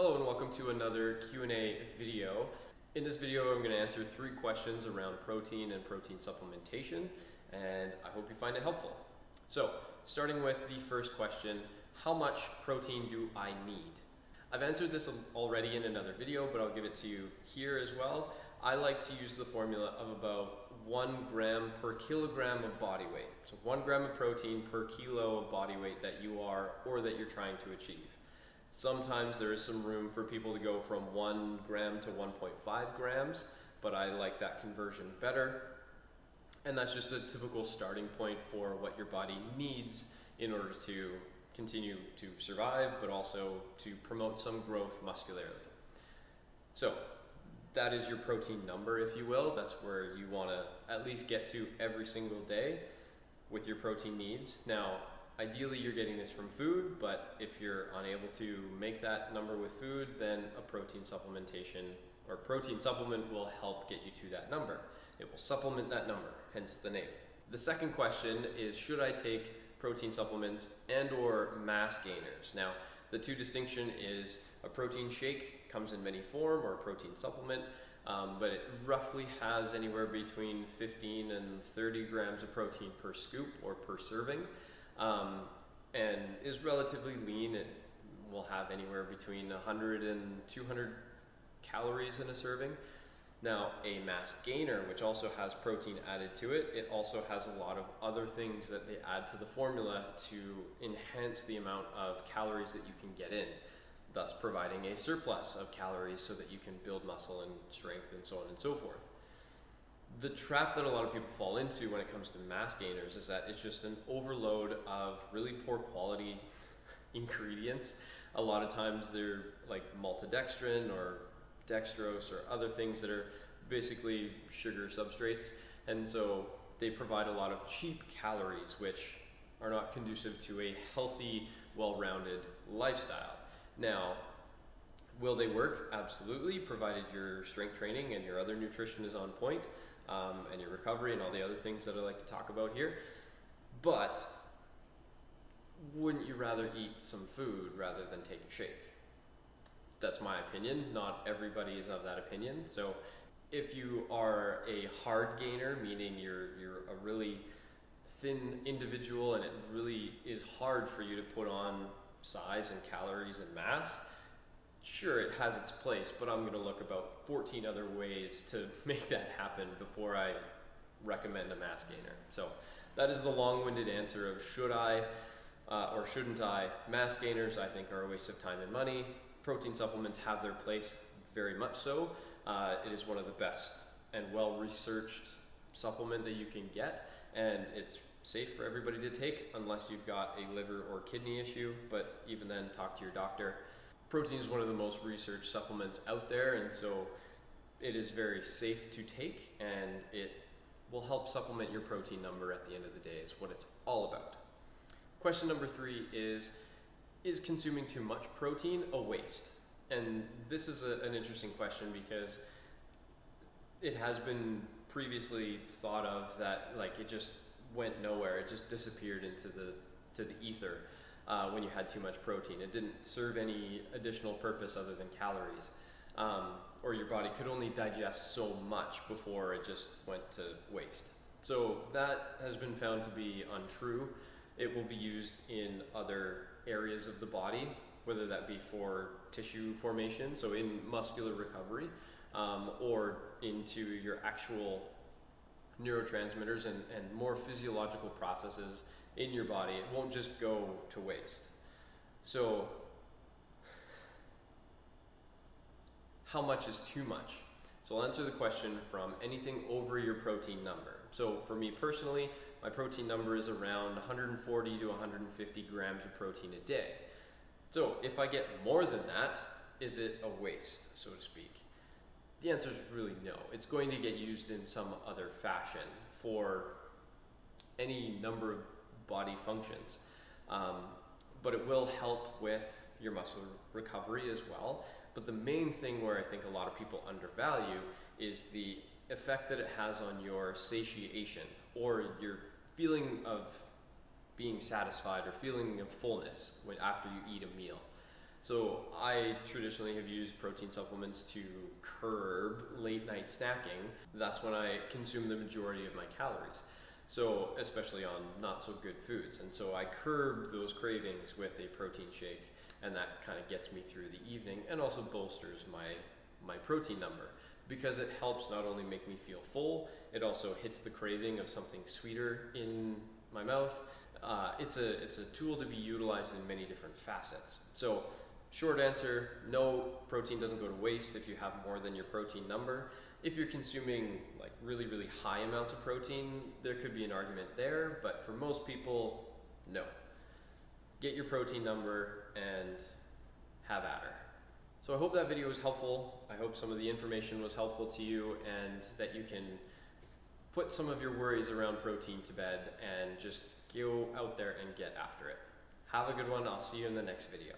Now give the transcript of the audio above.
Hello and welcome to another Q&A video. In this video, I'm going to answer 3 questions around protein and protein supplementation, and I hope you find it helpful. So, starting with the first question, how much protein do I need? I've answered this already in another video, but I'll give it to you here as well. I like to use the formula of about 1 gram per kilogram of body weight. So 1 gram of protein per kilo of body weight that you are or that you're trying to achieve. Sometimes there is some room for people to go from 1 gram to 1.5 grams, but I like that conversion better. And that's just a typical starting point for what your body needs in order to continue to survive, but also to promote some growth muscularly. So that is your protein number, if you will. That's where you want to at least get to every single day with your protein needs. Now, ideally you're getting this from food, but if you're unable to make that number with food, then a protein supplementation or protein supplement will help get you to that number. It will supplement that number, hence the name. The second question is, should I take protein supplements and or mass gainers? Now, the two distinction is a protein shake comes in many form, or a protein supplement, but it roughly has anywhere between 15 and 30 grams of protein per scoop or per serving. And is relatively lean. It will have anywhere between 100 and 200 calories in a serving. Now, a mass gainer, which also has protein added to it, it also has a lot of other things that they add to the formula to enhance the amount of calories that you can get in, thus providing a surplus of calories so that you can build muscle and strength and so on and so forth. The trap that a lot of people fall into when it comes to mass gainers is that it's just an overload of really poor quality ingredients. A lot of times they're like maltodextrin or dextrose or other things that are basically sugar substrates, and so they provide a lot of cheap calories which are not conducive to a healthy, well-rounded lifestyle. Now, will they work? Absolutely, provided your strength training and your other nutrition is on point, and your recovery and all the other things that I like to talk about here. But wouldn't you rather eat some food rather than take a shake? That's my opinion. Not everybody is of that opinion. So if you are a hard gainer, meaning you're a really thin individual and it really is hard for you to put on size and calories and mass, sure, it has its place, but I'm going to look about 14 other ways to make that happen before I recommend a mass gainer. So that is the long-winded answer of should I or shouldn't I. Mass gainers, I think, are a waste of time and money. Protein supplements have their place, very much so. It is one of the best and well-researched supplement that you can get, and it's safe for everybody to take unless you've got a liver or kidney issue, but even then, talk to your doctor. Protein is one of the most researched supplements out there, and so it is very safe to take, and it will help supplement your protein number at the end of the day, is what it's all about. Question number 3 is consuming too much protein a waste? And this is an interesting question because it has been previously thought of that like it just went nowhere, it just disappeared into the ether. When you had too much protein, it didn't serve any additional purpose other than calories, or your body could only digest so much before it just went to waste. So that has been found to be untrue. It will be used in other areas of the body, whether that be for tissue formation, so in muscular recovery, or into your actual neurotransmitters and more physiological processes in your body. It won't just go to waste. So how much is too much? So I'll answer the question from anything over your protein number. So for me personally, my protein number is around 140 to 150 grams of protein a day. So if I get more than that, is it a waste, so to speak? The answer is really no. It's going to get used in some other fashion for any number of body functions, but it will help with your muscle recovery as well. But the main thing where I think a lot of people undervalue is the effect that it has on your satiation or your feeling of being satisfied or feeling of fullness after you eat a meal. So I traditionally have used protein supplements to curb late night snacking. That's when I consume the majority of my calories. So especially on not so good foods. And so I curb those cravings with a protein shake, and that kind of gets me through the evening and also bolsters my protein number, because it helps not only make me feel full, it also hits the craving of something sweeter in my mouth. It's a tool to be utilized in many different facets. So short answer, no, protein doesn't go to waste if you have more than your protein number. If you're consuming like really, really high amounts of protein, there could be an argument there, but for most people, no. Get your protein number and have at her. So I hope that video was helpful. I hope some of the information was helpful to you, and that you can put some of your worries around protein to bed and just go out there and get after it. Have a good one. I'll see you in the next video.